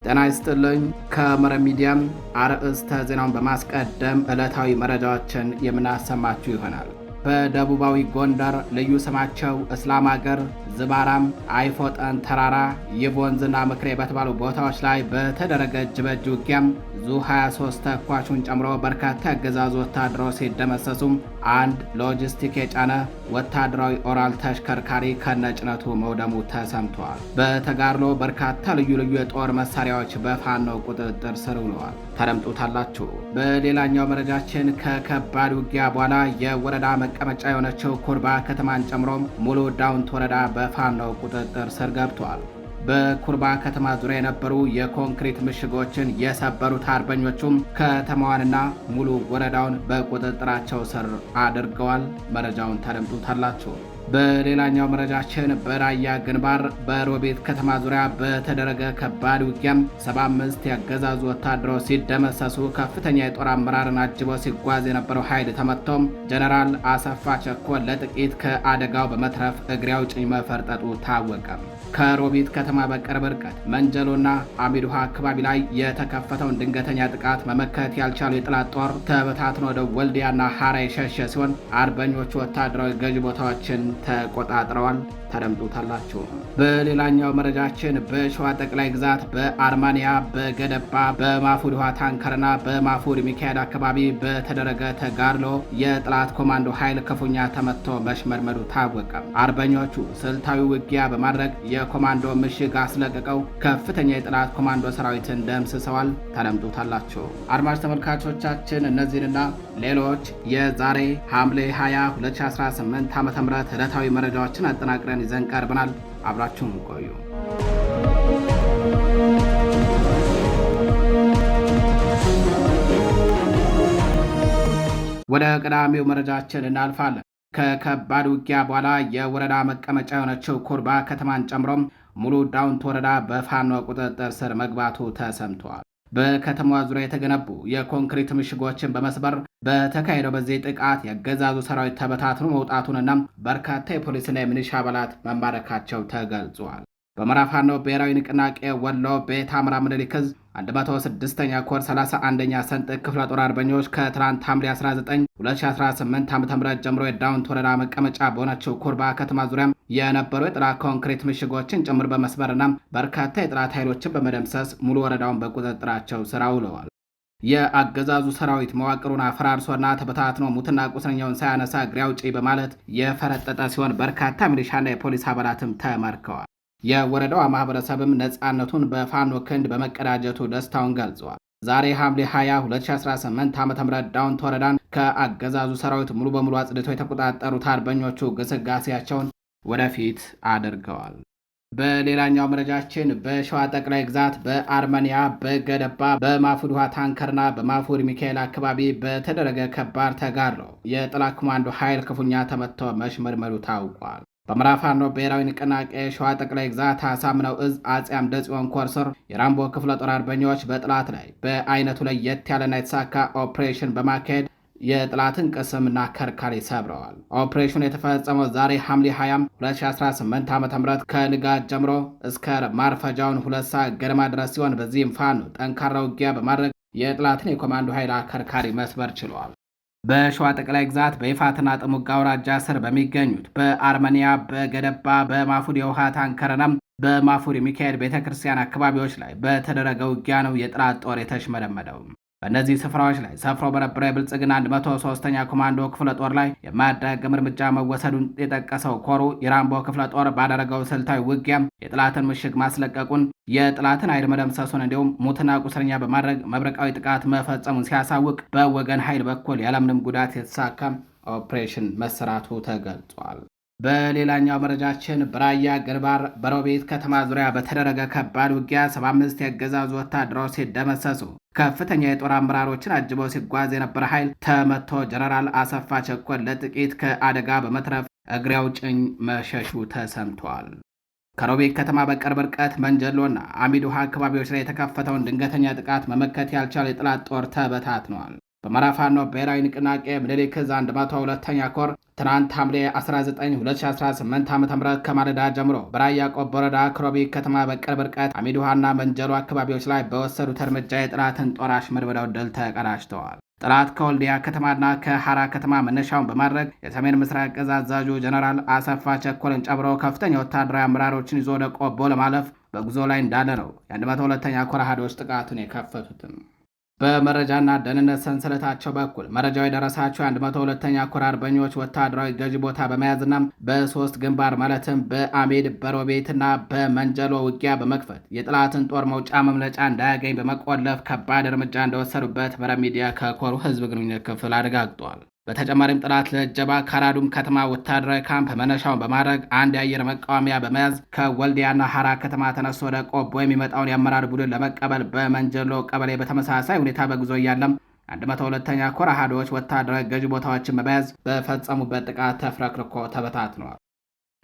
ጤና ይስጥልኝ። ከመረብ ሚዲያም አርዕስተ ዜናውን በማስቀደም ዕለታዊ መረጃዎችን የምናሰማችሁ ይሆናል። በደቡባዊ ጎንደር ልዩ ስማቸው እስላም ሀገር፣ ዝባራም፣ አይፎጠን ተራራ፣ ይቦንዝና ምክሬ በተባሉ ቦታዎች ላይ በተደረገ እጅ በእጅ ውጊያም ዙ-23 ተኳሹን ጨምሮ በርካታ ያገዛዙ ወታደሮች ሲደመሰሱም አንድ ሎጂስቲክ የጫነ ወታደራዊ ኦራል ተሽከርካሪ ከነጭነቱ መውደሙ ተሰምቷል። በተጋድሎ በርካታ ልዩ ልዩ የጦር መሳሪያዎች በፋኖ ቁጥጥር ስር ውለዋል። ተደምጡታላችሁ። በሌላኛው መረጃችን ከከባድ ውጊያ በኋላ የወረዳ መቀመጫ የሆነችው ኩርባ ከተማን ጨምሮም ሙሉ ዳውንት ወረዳ በፋኖ ቁጥጥር ስር ገብቷል። በኩርባ ከተማ ዙሪያ የነበሩ የኮንክሪት ምሽጎችን የሰበሩት አርበኞቹም ከተማዋንና ሙሉ ወረዳውን በቁጥጥራቸው ስር አድርገዋል። መረጃውን ተደምጡታላችሁ። በሌላኛው መረጃችን በራያ ግንባር በሮቤት ከተማ ዙሪያ በተደረገ ከባድ ውጊያም 75 ያገዛዙ ወታደሮች ሲደመሰሱ ከፍተኛ የጦር አመራርን አጅቦ ሲጓዝ የነበረው ኃይል ተመቶም ጀነራል አሰፋ ቸኮል ለጥቂት ከአደጋው በመትረፍ እግሬ አውጭኝ መፈርጠጡ ታወቀ። ከሮቤት ከተማ በቅርብ ርቀት መንጀሎና አሚዱሃ አካባቢ ላይ የተከፈተውን ድንገተኛ ጥቃት መመከት ያልቻሉ የጠላት ጦር ተበታትኖ ወደ ወልዲያና ሐራ የሸሸ ሲሆን አርበኞቹ ወታደራዊ ገዥ ቦታዎችን ተቆጣጥረዋል። ተደምጡታላችሁ። በሌላኛው መረጃችን በሸዋ ጠቅላይ ግዛት በአርማንያ በገደባ በማፉድ ውሃ ታንከርና በማፉድ ሚካኤል አካባቢ በተደረገ ተጋድሎ የጠላት ኮማንዶ ኃይል ክፉኛ ተመቶ መሽመድመዱ ታወቀ። አርበኞቹ ስልታዊ ውጊያ በማድረግ የኮማንዶ ምሽግ አስለቅቀው ከፍተኛ የጠላት ኮማንዶ ሰራዊትን ደምስሰዋል። ተደምጡታላችሁ። አድማጭ ተመልካቾቻችን እነዚህንና ሌሎች የዛሬ ሐምሌ 20 2018 ዓ.ም ዕለታዊ መረጃዎችን አጠናቅረን ይዘን ቀርበናል። አብራችሁን ቆዩ። ወደ ቀዳሚው መረጃችን እናልፋለን። ከከባድ ውጊያ በኋላ የወረዳ መቀመጫ የሆነችው ኩርባ ከተማን ጨምሮም ሙሉ ዳውንት ወረዳ በፋኖ ቁጥጥር ስር መግባቱ ተሰምቷል። በከተማዋ ዙሪያ የተገነቡ የኮንክሪት ምሽጎችን በመስበር በተካሄደው በዚህ ጥቃት የአገዛዙ ሰራዊት ተበታትኖ መውጣቱንና በርካታ የፖሊስና የሚሊሻ አባላት መማረካቸው ተገልጿል። በአማራ ፋኖ ብሔራዊ ንቅናቄ ወሎ ቤት አምራ ምኒልክ ዕዝ 106ኛ ኮር 31ኛ ሰንጥቅ ክፍለ ጦር አርበኞች ከትናንት ሐምሌ 19 2018 ዓ.ም ጀምሮ የዳውንት ወረዳ መቀመጫ በሆነችው ኩርባ ከተማ ዙሪያ የነበሩ የጠላት ኮንክሪት ምሽጎችን ጭምር በመስበርና በርካታ የጠላት ኃይሎችን በመደምሰስ ሙሉ ወረዳውን በቁጥጥራቸው ስር አውለዋል። የአገዛዙ ሰራዊት መዋቅሩን አፈራርሶና ተበታትኖ ሙትና ቁስለኛውን ሳያነሳ እግሬ አውጪኝ በማለት የፈረጠጠ ሲሆን በርካታ ሚሊሻና የፖሊስ አባላትም ተማርከዋል። የወረዳዋ ማህበረሰብም ነፃነቱን በፋኖ ክንድ በመቀዳጀቱ ደስታውን ገልጿል። ዛሬ ሐምሌ 20 2018 ዓ.ም ዳውንት ወረዳን ከአገዛዙ ሰራዊት ሙሉ በሙሉ አጽድተው የተቆጣጠሩት አርበኞቹ ግስጋሴያቸውን ወደፊት አድርገዋል። በሌላኛው መረጃችን በሸዋ ጠቅላይ ግዛት በአርማንያ በገደባ በማፉድ ውሃ ታንከርና በማፉድ ሚካኤል አካባቢ በተደረገ ከባድ ተጋድሎ የጠላት ኮማንዶ ኃይል ክፉኛ ተመቶ መሽመድመዱ ታውቋል። በአማራ ፋኖ ብሔራዊ ንቅናቄ ሸዋ ጠቅላይ ግዛት አሳምነው ዕዝ አጼ አምደ ጽዮን ኮር ስር የራምቦ ክፍለ ጦር አርበኞች በጠላት ላይ በአይነቱ ለየት ያለና የተሳካ ኦፕሬሽን በማካሄድ የጠላትን ቅስምና ከርካሪ ሰብረዋል። ኦፕሬሽኑ የተፈጸመው ዛሬ ሐምሌ 20 2018 ዓ.ም ከንጋት ጀምሮ እስከ ማርፈጃውን 2 ሰዓት ገደማ ድረስ ሲሆን በዚህም ፋኖ ጠንካራ ውጊያ በማድረግ የጠላትን የኮማንዶ ኃይል አከርካሪ መስበር ችሏል። በሸዋ ጠቅላይ ግዛት በይፋትና ጥሙጋ አውራጃ ስር በሚገኙት በአርማንያ በገደባ በማፉድ የውሃ ታንከርናም በማፉድ ሚካኤል ቤተክርስቲያን አካባቢዎች ላይ በተደረገ ውጊያ ነው የጠላት ጦር የተሽመደመደው። በእነዚህ ስፍራዎች ላይ ሰፍሮ በነበረው የብልጽግና 103ኛ ኮማንዶ ክፍለ ጦር ላይ የማያዳግም እርምጃ መወሰዱን የጠቀሰው ኮሩ የራምቦ ክፍለ ጦር ባደረገው ስልታዊ ውጊያ የጠላትን ምሽግ ማስለቀቁን፣ የጠላትን ኃይል መደምሰሱን እንዲሁም ሙትና ቁስለኛ በማድረግ መብረቃዊ ጥቃት መፈጸሙን ሲያሳውቅ በወገን ኃይል በኩል ያለምንም ጉዳት የተሳካ ኦፕሬሽን መሰራቱ ተገልጿል። በሌላኛው መረጃችን በራያ ግንባር በሮቤት ከተማ ዙሪያ በተደረገ ከባድ ውጊያ 75 የአገዛዙ ወታደሮች ሲደመሰሱ ከፍተኛ የጦር አመራሮችን አጅቦ ሲጓዝ የነበረ ኃይል ተመቶ ጀነራል አሰፋ ቸኮል ለጥቂት ከአደጋ በመትረፍ እግሬ አውጭኝ መሸሹ ተሰምቷል። ከሮቤት ከተማ በቅርብ ርቀት መንጀሎና አሚዱሃ አካባቢዎች ላይ የተከፈተውን ድንገተኛ ጥቃት መመከት ያልቻለ የጠላት ጦር ተበታትነዋል። በአማራ ፋኖ ብሔራዊ ንቅናቄ ምኒልክ ዕዝ 102ኛ ኮር ትናንት ሐምሌ 19 2018 ዓ.ም ከማለዳ ጀምሮ በራያ ቆቦ ወረዳ ክሮቢ ከተማ በቅርብ ርቀት አሚድ ውሃና መንጀሎ አካባቢዎች ላይ በወሰዱት እርምጃ የጠላትን ጦር አሽመድምደው ድል ተቀዳጅተዋል። ጠላት ከወልዲያ ከተማና ከሐራ ከተማ መነሻውን በማድረግ የሰሜን ምስራቅ እዝ አዛዡ ጀነራል አሰፋ ቸኮልን ጨምሮ ከፍተኛ ወታደራዊ አመራሮችን ይዞ ወደ ቆቦ ለማለፍ በጉዞ ላይ እንዳለ ነው የ102ኛ ኮር አሃዶች ጥቃቱን የከፈቱትም። በመረጃና ደህንነት ሰንሰለታቸው በኩል መረጃው የደረሳቸው የ102ኛ ኮር አርበኞች ወታደራዊ ገዢ ቦታ በመያዝና በሶስት ግንባር ማለትም በአሜድ በሮቤትና በመንጀሎ ውጊያ በመክፈት የጠላትን ጦር መውጫ መምለጫ እንዳያገኝ በመቆለፍ ከባድ እርምጃ እንደወሰዱበት መረብ ሚዲያ ከኮሩ ህዝብ ግንኙነት ክፍል አረጋግጧል። በተጨማሪም ጠላት ለእጀባ ካራዱም ከተማ ወታደራዊ ካምፕ መነሻውን በማድረግ አንድ የአየር መቃወሚያ በመያዝ ከወልዲያና ሐራ ከተማ ተነስቶ ወደ ቆቦ የሚመጣውን የአመራር ቡድን ለመቀበል በመንጀሎ ቀበሌ በተመሳሳይ ሁኔታ በጉዞ እያለም 102ኛ ኮር አሃዶች ወታደራዊ ገዢ ቦታዎችን በመያዝ በፈጸሙበት ጥቃት ተፍረክርኮ ተበታትነዋል።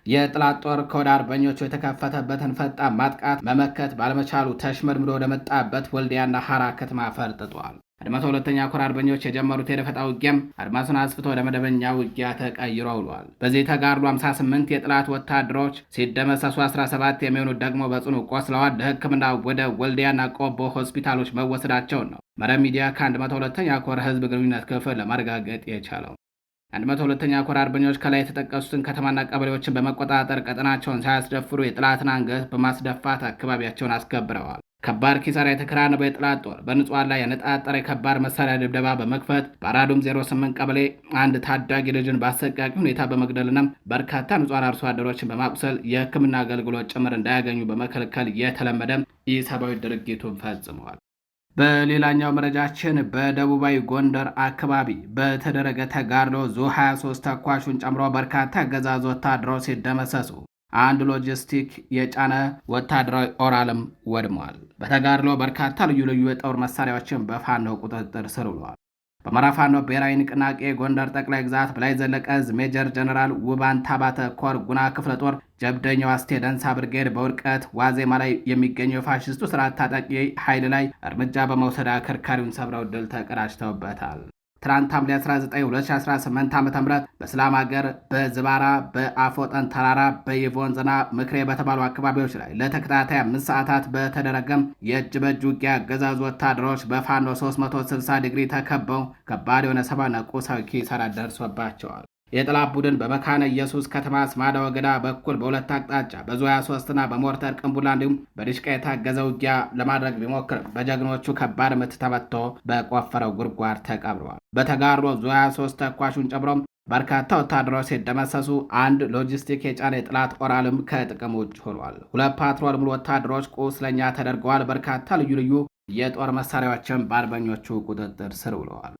የጠላት ጦር ከወደ አርበኞቹ የተከፈተበትን ፈጣን ማጥቃት መመከት ባለመቻሉ ተሽመድምዶ ወደመጣበት ወልዲያና ሐራ ከተማ ፈርጥጧል። 102ኛ ኮር አርበኞች የጀመሩት የደፈጣ ውጊያም አድማሱን አስፍቶ ወደ መደበኛ ውጊያ ተቀይሮ ውሏል። በዚህ ተጋድሎ 58 የጠላት ወታደሮች ሲደመሰሱ 17 የሚሆኑት ደግሞ በጽኑ ቆስለዋል። ለሕክምና ወደ ወልዲያና ቆቦ ሆስፒታሎች መወሰዳቸውን ነው መረብ ሚዲያ ከ102ኛ ኮር ህዝብ ግንኙነት ክፍል ለማረጋገጥ የቻለው። 102ኛ ኮር አርበኞች ከላይ የተጠቀሱትን ከተማና ቀበሌዎችን በመቆጣጠር ቀጠናቸውን ሳያስደፍሩ የጠላትን አንገት በማስደፋት አካባቢያቸውን አስከብረዋል። ከባድ ኪሳራ የተከናነበው የጠላት ጦር በንጹሃን ላይ ያነጣጠረ የከባድ መሳሪያ ድብደባ በመክፈት በአራዱም 08 ቀበሌ አንድ ታዳጊ ልጅን በአሰቃቂ ሁኔታ በመግደልና በርካታ ንጹሃን አርሶ አደሮችን በማቁሰል የሕክምና አገልግሎት ጭምር እንዳያገኙ በመከልከል የተለመደ ኢሰብአዊ ድርጊቱን ፈጽመዋል። በሌላኛው መረጃችን በደቡባዊ ጎንደር አካባቢ በተደረገ ተጋድሎ ዙ 23 ተኳሹን ጨምሮ በርካታ አገዛዙ ወታደሮች ሲደመሰሱ አንድ ሎጂስቲክ የጫነ ወታደራዊ ኦራልም ወድሟል። በተጋድሎ በርካታ ልዩ ልዩ የጦር መሳሪያዎችን በፋኖ ቁጥጥር ስር ውለዋል። በአማራ ፋኖ ብሔራዊ ንቅናቄ ጎንደር ጠቅላይ ግዛት በላይ ዘለቀ ዕዝ ሜጀር ጀነራል ውባንታ ባተ ኮር ጉና ክፍለ ጦር ጀብደኛው አስቴ ደንሳ ብርጌድ በውድቀት ዋዜማ ላይ የሚገኘው የፋሽስቱ ስርዓት ታጣቂ ኃይል ላይ እርምጃ በመውሰድ አከርካሪውን ሰብረው ድል ተቀዳጅተውበታል። ትናንት ሐምሌ 19 2018 ዓ.ም በሰላም ሀገር በዝባራ በአፎጠን ተራራ በይቮንዝና ምክሬ በተባሉ አካባቢዎች ላይ ለተከታታይ 5 ሰዓታት በተደረገም የእጅ በእጅ ውጊያ አገዛዙ ወታደሮች በፋኖ 360 ዲግሪ ተከበው ከባድ የሆነ ሰብአዊና ቁሳዊ ኪሳራ ደርሶባቸዋል። የጠላት ቡድን በመካነ ኢየሱስ ከተማ ስማዳ ወገዳ በኩል በሁለት አቅጣጫ በዙ 23ና በሞርተር ቅንቡላ እንዲሁም በዲሽቃ የታገዘ ውጊያ ለማድረግ ቢሞክርም በጀግኖቹ ከባድ ምት ተመትቶ በቆፈረው ጉድጓድ ተቀብረዋል። በተጋድሎ ዙ 23 ተኳሹን ጨምሮም በርካታ ወታደሮች ሲደመሰሱ አንድ ሎጂስቲክ የጫነ የጠላት ኦራልም ከጥቅም ውጭ ሆኗል። 2 ፓትሮል ሙሉ ወታደሮች ቁስለኛ ተደርገዋል። በርካታ ልዩ ልዩ የጦር መሳሪያዎችን በአርበኞቹ ቁጥጥር ስር ውለዋል።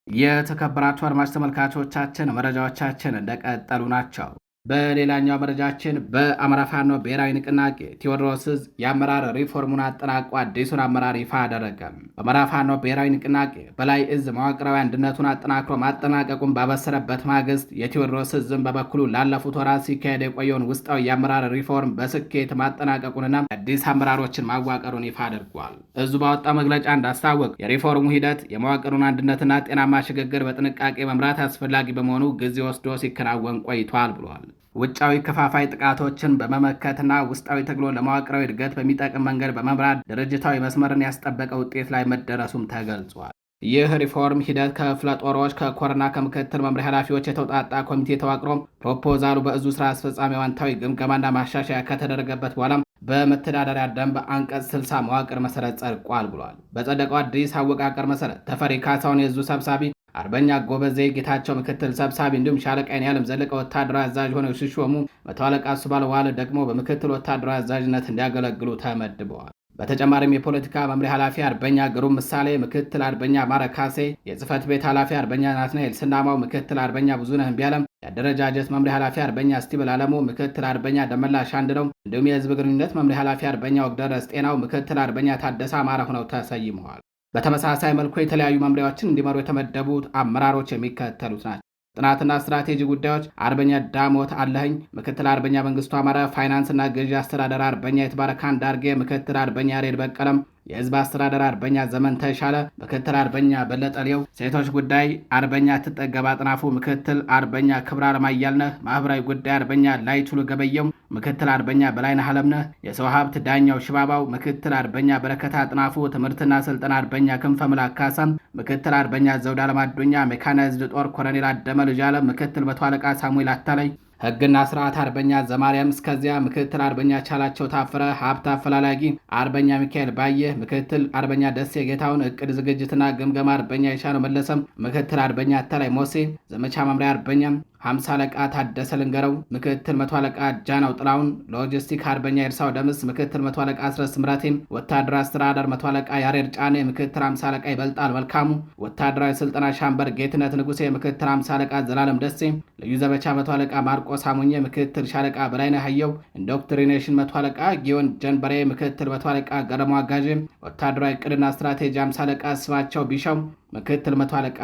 የተከበራችሁ አድማጭ ተመልካቾቻችን መረጃዎቻችን እንደቀጠሉ ናቸው። በሌላኛው መረጃችን በአማራ ፋኖ ብሔራዊ ንቅናቄ ቴዎድሮስ ዕዝ የአመራር ሪፎርሙን አጠናቆ አዲሱን አመራር ይፋ አደረገ። በአማራ ፋኖ ብሔራዊ ንቅናቄ በላይ ዕዝ መዋቅራዊ አንድነቱን አጠናክሮ ማጠናቀቁን ባበሰረበት ማግስት የቴዎድሮስ ዕዝም በበኩሉ ላለፉት ወራት ሲካሄድ የቆየውን ውስጣዊ የአመራር ሪፎርም በስኬት ማጠናቀቁንና አዲስ አመራሮችን ማዋቀሩን ይፋ አድርጓል። ዕዙ ባወጣው መግለጫ እንዳስታወቅ የሪፎርሙ ሂደት የመዋቅሩን አንድነትና ጤናማ ሽግግር በጥንቃቄ መምራት አስፈላጊ በመሆኑ ጊዜ ወስዶ ሲከናወን ቆይቷል ብሏል። ውጫዊ ከፋፋይ ጥቃቶችን በመመከትና ውስጣዊ ትግሎ ለመዋቅራዊ እድገት በሚጠቅም መንገድ በመምራት ድርጅታዊ መስመርን ያስጠበቀ ውጤት ላይ መደረሱም ተገልጿል። ይህ ሪፎርም ሂደት ከክፍለ ጦሮች ከኮርና ከምክትል መምሪያ ኃላፊዎች የተውጣጣ ኮሚቴ ተዋቅሮ ፕሮፖዛሉ በዕዙ ስራ አስፈጻሚ አዋንታዊ ግምገማና ማሻሻያ ከተደረገበት በኋላም በመተዳደሪያ ደንብ አንቀጽ 60 መዋቅር መሰረት ጸድቋል ብሏል። በጸደቀው አዲስ አወቃቀር መሰረት ተፈሪ ካሳውን የዕዙ ሰብሳቢ፣ አርበኛ ጎበዜ ጌታቸው ምክትል ሰብሳቢ እንዲሁም ሻለቃ ያለም ዘለቀ ወታደራዊ አዛዥ ሆነው ሲሾሙ መቶ አለቃ እሱ ባለዋለ ደግሞ በምክትል ወታደራዊ አዛዥነት እንዲያገለግሉ ተመድበዋል። በተጨማሪም የፖለቲካ መምሪያ ኃላፊ አርበኛ ግሩም ምሳሌ፣ ምክትል አርበኛ ማረካሴ፣ የጽህፈት ቤት ኃላፊ አርበኛ ናትናኤል ስናማው፣ ምክትል አርበኛ ብዙነህ ቢያለም፣ የአደረጃጀት መምሪያ ኃላፊ አርበኛ ስቲብል አለሙ፣ ምክትል አርበኛ ደመላሽ አንድነው እንዲሁም የህዝብ ግንኙነት መምሪያ ኃላፊ አርበኛ ወግደረስ ጤናው፣ ምክትል አርበኛ ታደሰ አማረ ሆነው ተሰይመዋል። በተመሳሳይ መልኩ የተለያዩ መምሪያዎችን እንዲመሩ የተመደቡት አመራሮች የሚከተሉት ናቸው። ጥናትና ስትራቴጂ ጉዳዮች አርበኛ ዳሞት አለኸኝ፣ ምክትል አርበኛ መንግስቱ አማረ፣ ፋይናንስና ግዢ አስተዳደር አርበኛ የተባረካን ዳርጌ፣ ምክትል አርበኛ ሬድ በቀለም፣ የህዝብ አስተዳደር አርበኛ ዘመን ተሻለ፣ ምክትል አርበኛ በለጠ ሌው፣ ሴቶች ጉዳይ አርበኛ ትጠገብ አጥናፉ፣ ምክትል አርበኛ ክብረ አለማያልነህ፣ ማህበራዊ ጉዳይ አርበኛ ላይችሉ ገበየው፣ ምክትል አርበኛ በላይነህ አለምነህ፣ የሰው ሀብት ዳኛው ሽባባው፣ ምክትል አርበኛ በረከታ አጥናፉ፣ ትምህርትና ስልጠና አርበኛ ክንፈ ምላካሳም፣ ምክትል አርበኛ ዘውድ አለማዶኛ፣ ሜካናይዝድ ጦር ኮሎኔል አደመ ልጅ አለም፣ ምክትል መቶ አለቃ ሳሙኤል አታላይ፣ ህግና ስርዓት አርበኛ ዘማርያም እስከዚያ፣ ምክትል አርበኛ ቻላቸው ታፈረ፣ ሀብት አፈላላጊ አርበኛ ሚካኤል ባየ፣ ምክትል አርበኛ ደሴ ጌታውን፣ እቅድ ዝግጅትና ግምገማ አርበኛ የሻነው መለሰም፣ ምክትል አርበኛ አታላይ ሞሴ፣ ዘመቻ መምሪያ አርበኛ 50 አለቃ ታደሰ ልንገረው፣ ምክትል መቶ አለቃ ጃናው ጥላውን፣ ሎጂስቲክ አርበኛ ኤርሳው ደምስ፣ ምክትል መቶ አለቃ አስረስ ምረቴም፣ ወታደራዊ አስተዳደር መቶ አለቃ ያሬድ ጫኔ፣ ምክትል 50 አለቃ ይበልጣል መልካሙ፣ ወታደራዊ ስልጠና ሻምበር ጌትነት ንጉሴ፣ ምክትል 50 አለቃ ዘላለም ደሴ፣ ልዩ ዘመቻ መቶ አለቃ ማርቆስ አሙኜ፣ ምክትል ሻለቃ በላይነህ ሀየው፣ ኢንዶክትሪኔሽን መቶ አለቃ ጊዮን ጀንበሬ፣ ምክትል መቶ አለቃ ገረሞ አጋዤ፣ ወታደራዊ እቅድና ስትራቴጂ 50 አለቃ ስባቸው ቢሻው፣ ምክትል መቶ አለቃ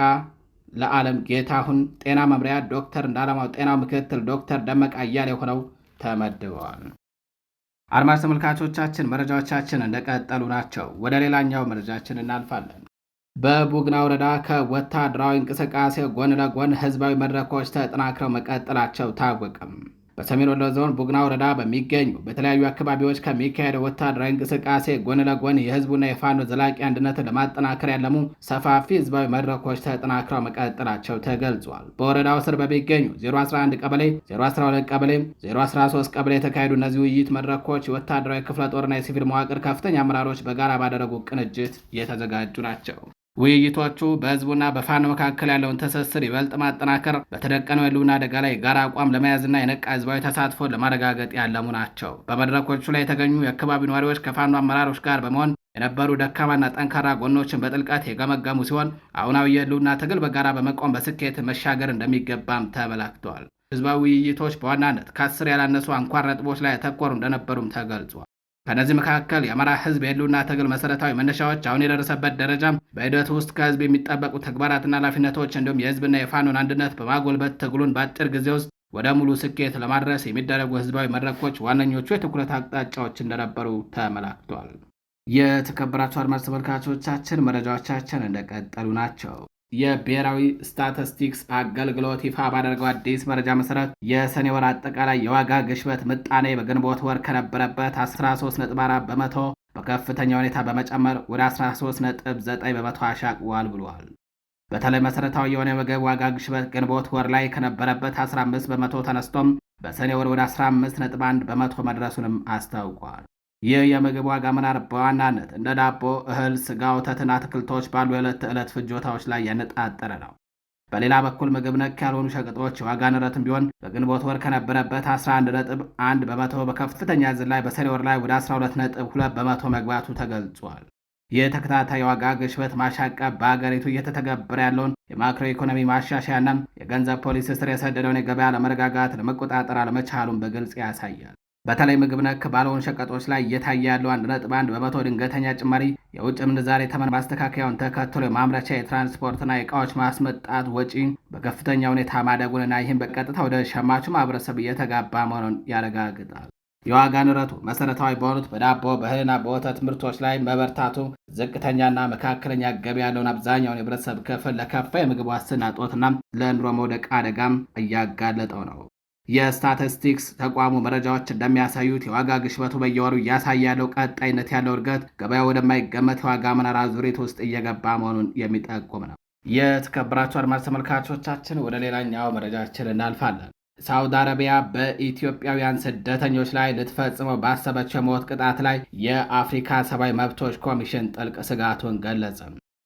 ለዓለም ጌታሁን፣ ጤና መምሪያ ዶክተር እንዳለማው ጤናው፣ ምክትል ዶክተር ደመቀ አያሌው ሆነው ተመድበዋል። አድማጭ ተመልካቾቻችን መረጃዎቻችን እንደቀጠሉ ናቸው። ወደ ሌላኛው መረጃችን እናልፋለን። በቡግና ወረዳ ከወታደራዊ እንቅስቃሴ ጎን ለጎን ህዝባዊ መድረኮች ተጠናክረው መቀጠላቸው ታወቀም። በሰሜን ወሎ ዞን ቡግና ወረዳ በሚገኙ በተለያዩ አካባቢዎች ከሚካሄደው ወታደራዊ እንቅስቃሴ ጎን ለጎን የህዝቡና የፋኖ ዘላቂ አንድነትን ለማጠናከር ያለሙ ሰፋፊ ህዝባዊ መድረኮች ተጠናክረው መቀጠላቸው ተገልጿል። በወረዳው ስር በሚገኙ 011 ቀበሌ፣ 012 ቀበሌ፣ 013 ቀበሌ የተካሄዱ እነዚህ ውይይት መድረኮች የወታደራዊ ክፍለ ጦርና የሲቪል መዋቅር ከፍተኛ አመራሮች በጋራ ባደረጉ ቅንጅት የተዘጋጁ ናቸው። ውይይቶቹ በህዝቡና በፋኖ መካከል ያለውን ትስስር ይበልጥ ማጠናከር፣ በተደቀነው የህልውና አደጋ ላይ የጋራ አቋም ለመያዝና የነቃ ህዝባዊ ተሳትፎ ለማረጋገጥ ያለሙ ናቸው። በመድረኮቹ ላይ የተገኙ የአካባቢው ነዋሪዎች ከፋኖ አመራሮች ጋር በመሆን የነበሩ ደካማና ጠንካራ ጎኖችን በጥልቀት የገመገሙ ሲሆን አሁናዊ የህልውና ትግል በጋራ በመቆም በስኬት መሻገር እንደሚገባም ተመላክተዋል። ህዝባዊ ውይይቶች በዋናነት ከ10 ያላነሱ አንኳር ነጥቦች ላይ ያተኮሩ እንደነበሩም ተገልጿል። ከነዚህ መካከል የአማራ ህዝብ የህልውና ትግል መሰረታዊ መነሻዎች፣ አሁን የደረሰበት ደረጃ፣ በሂደቱ ውስጥ ከህዝብ የሚጠበቁ ተግባራትና ኃላፊነቶች እንዲሁም የህዝብና የፋኖን አንድነት በማጎልበት ትግሉን በአጭር ጊዜ ውስጥ ወደ ሙሉ ስኬት ለማድረስ የሚደረጉ ህዝባዊ መድረኮች ዋነኞቹ የትኩረት አቅጣጫዎች እንደነበሩ ተመላክቷል። የተከበራችሁ አድማጭ ተመልካቾቻችን መረጃዎቻችን እንደቀጠሉ ናቸው። የብሔራዊ ስታቲስቲክስ አገልግሎት ይፋ ባደረገው አዲስ መረጃ መሰረት የሰኔ ወር አጠቃላይ የዋጋ ግሽበት ምጣኔ በግንቦት ወር ከነበረበት 13.4 በመቶ በከፍተኛ ሁኔታ በመጨመር ወደ 13.9 በመቶ አሻቅቧል ብሏል። በተለይ መሰረታዊ የሆነ የምግብ ዋጋ ግሽበት ግንቦት ወር ላይ ከነበረበት 15 በመቶ ተነስቶም በሰኔ ወር ወደ 15.1 በመቶ መድረሱንም አስታውቋል። ይህ የምግብ ዋጋ መናር በዋናነት እንደ ዳቦ፣ እህል፣ ስጋ፣ ወተትና አትክልቶች ባሉ የዕለት ተዕለት ፍጆታዎች ላይ ያነጣጠረ ነው። በሌላ በኩል ምግብ ነክ ያልሆኑ ሸቀጦች የዋጋ ንረትም ቢሆን በግንቦት ወር ከነበረበት 11.1 በመቶ በከፍተኛ ዝላይ በሰኔ ወር ላይ ወደ 12.2 በመቶ መግባቱ ተገልጿል። ይህ ተከታታይ የዋጋ ግሽበት ማሻቀብ በአገሪቱ እየተተገበረ ያለውን የማክሮ ኢኮኖሚ ማሻሻያና የገንዘብ ፖሊሲ ስር የሰደደውን የገበያ ለመረጋጋት ለመቆጣጠር አለመቻሉን በግልጽ ያሳያል። በተለይ ምግብ ነክ ባልሆኑ ሸቀጦች ላይ እየታየ ያለው 1.1 በመቶ ድንገተኛ ጭማሪ የውጭ ምንዛሬ ተመን ማስተካከያውን ተከትሎ የማምረቻ የትራንስፖርትና የእቃዎች ማስመጣት ወጪ በከፍተኛ ሁኔታ ማደጉንና ይህም በቀጥታ ወደ ሸማቹ ማህበረሰብ እየተጋባ መሆኑን ያረጋግጣል። የዋጋ ንረቱ መሰረታዊ በሆኑት በዳቦ በእህልና በወተት ምርቶች ላይ መበርታቱ ዝቅተኛና መካከለኛ ገቢ ያለውን አብዛኛውን የህብረተሰብ ክፍል ለከፋ የምግብ ዋስትና እጦትና ለኑሮ መውደቅ አደጋም እያጋለጠው ነው። የስታቲስቲክስ ተቋሙ መረጃዎች እንደሚያሳዩት የዋጋ ግሽበቱ በየወሩ እያሳየ ያለው ቀጣይነት ያለው እድገት ገበያ ወደማይገመት የዋጋ መናር አዙሪት ውስጥ እየገባ መሆኑን የሚጠቁም ነው። የተከበራችሁ አድማጭ ተመልካቾቻችን ወደ ሌላኛው መረጃችን እናልፋለን። ሳውዲ አረቢያ በኢትዮጵያውያን ስደተኞች ላይ ልትፈጽመው ባሰበችው የሞት ቅጣት ላይ የአፍሪካ ሰብአዊ መብቶች ኮሚሽን ጥልቅ ስጋቱን ገለጸ።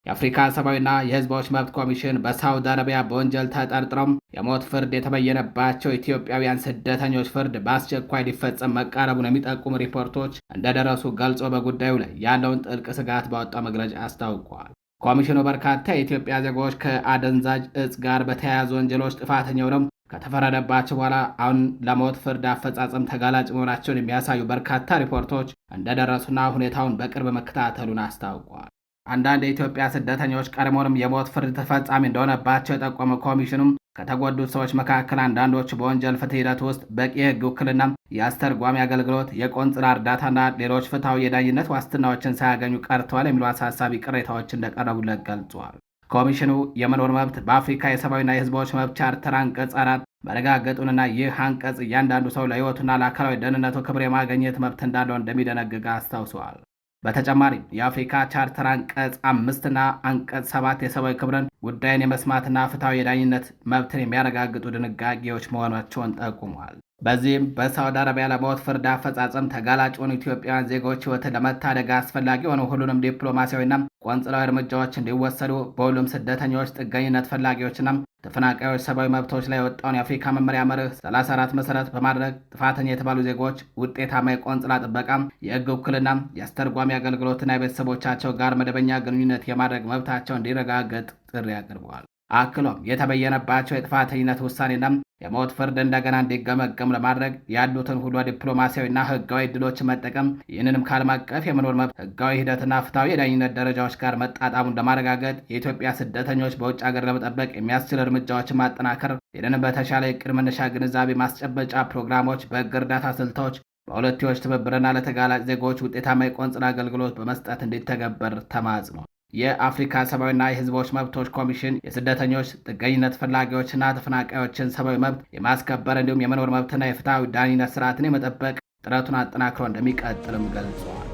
የአፍሪካ ሰብአዊና የህዝቦች መብት ኮሚሽን በሳውዲ አረቢያ በወንጀል ተጠርጥረው የሞት ፍርድ የተበየነባቸው ኢትዮጵያውያን ስደተኞች ፍርድ በአስቸኳይ ሊፈጸም መቃረቡን የሚጠቁሙ ሪፖርቶች እንደደረሱ ገልጾ በጉዳዩ ላይ ያለውን ጥልቅ ስጋት ባወጣው መግለጫ አስታውቋል። ኮሚሽኑ በርካታ የኢትዮጵያ ዜጎች ከአደንዛዥ እጽ ጋር በተያያዙ ወንጀሎች ጥፋተኛ ሆነው ከተፈረደባቸው በኋላ አሁን ለሞት ፍርድ አፈጻጸም ተጋላጭ መሆናቸውን የሚያሳዩ በርካታ ሪፖርቶች እንደደረሱና ሁኔታውን በቅርብ መከታተሉን አስታውቋል። አንዳንድ የኢትዮጵያ ስደተኞች ቀድሞውንም የሞት ፍርድ ተፈጻሚ እንደሆነባቸው የጠቆመ ኮሚሽኑም ከተጎዱት ሰዎች መካከል አንዳንዶቹ በወንጀል ፍትህ ሂደት ውስጥ በቂ የህግ ውክልና፣ የአስተርጓሚ አገልግሎት፣ የቆንጽላ እርዳታና ሌሎች ፍትሐዊ የዳኝነት ዋስትናዎችን ሳያገኙ ቀርተዋል የሚሉ አሳሳቢ ቅሬታዎች እንደቀረቡለት ገልጿል። ኮሚሽኑ የመኖር መብት በአፍሪካ የሰብአዊና የህዝቦች መብት ቻርተር አንቀጽ 4 መረጋገጡንና ይህ አንቀጽ እያንዳንዱ ሰው ለህይወቱና ለአካላዊ ደህንነቱ ክብር የማግኘት መብት እንዳለው እንደሚደነግግ አስታውሰዋል። በተጨማሪም የአፍሪካ ቻርተር አንቀጽ 5ና አንቀጽ 7 የሰብአዊ ክብርን ጉዳይን የመስማትና ፍትሐዊ የዳኝነት መብትን የሚያረጋግጡ ድንጋጌዎች መሆናቸውን ጠቁሟል። በዚህም በሳውዲ አረቢያ ለሞት ፍርድ አፈጻጸም ተጋላጭ የሆኑ ኢትዮጵያውያን ዜጎች ህይወትን ለመታደግ አስፈላጊ የሆኑ ሁሉንም ዲፕሎማሲያዊና ቆንጽላዊ እርምጃዎች እንዲወሰዱ በሁሉም ስደተኞች፣ ጥገኝነት ፈላጊዎችና ተፈናቃዮች ሰብአዊ መብቶች ላይ የወጣውን የአፍሪካ መመሪያ መርህ 34 መሰረት በማድረግ ጥፋተኛ የተባሉ ዜጎች ውጤታማ የቆንጽላ ጥበቃ፣ የህግ ውክልና፣ የአስተርጓሚ አገልግሎትና የቤተሰቦቻቸው ጋር መደበኛ ግንኙነት የማድረግ መብታቸው እንዲረጋገጥ ጥሪ አቅርበዋል። አክሎም የተበየነባቸው የጥፋተኝነት ውሳኔና የሞት ፍርድ እንደገና እንዲገመገም ለማድረግ ያሉትን ሁሉ ዲፕሎማሲያዊና ህጋዊ ዕድሎችን መጠቀም፣ ይህንንም ከዓለም አቀፍ የመኖር መብት ህጋዊ ሂደትና ፍትሐዊ የዳኝነት ደረጃዎች ጋር መጣጣሙን ለማረጋገጥ የኢትዮጵያ ስደተኞች በውጭ ሀገር ለመጠበቅ የሚያስችል እርምጃዎችን ማጠናከር፣ ይህንንም በተሻለ የዕቅድ መነሻ ግንዛቤ ማስጨበጫ ፕሮግራሞች፣ በህግ እርዳታ ስልቶች፣ በሁለትዮሽ ትብብርና ለተጋላጭ ዜጎች ውጤታማ የቆንጽላ አገልግሎት በመስጠት እንዲተገበር ተማጽኗል። የአፍሪካ ሰብአዊና የህዝቦች መብቶች ኮሚሽን የስደተኞች፣ ጥገኝነት ፈላጊዎችና ተፈናቃዮችን ሰብአዊ መብት የማስከበር እንዲሁም የመኖር መብትና የፍትሐዊ ዳኝነት ስርዓትን የመጠበቅ ጥረቱን አጠናክሮ እንደሚቀጥልም ገልጸዋል።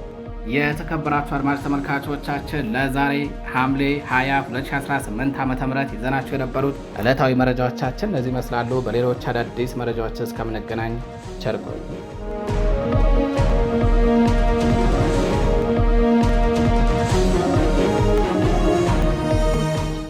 የተከበራችሁ አድማጭ ተመልካቾቻችን ለዛሬ ሐምሌ 20 2018 ዓ.ም ይዘናቸው የነበሩት ዕለታዊ መረጃዎቻችን እነዚህ ይመስላሉ። በሌሎች አዳዲስ መረጃዎች እስከምንገናኝ ቸር ቆዩ።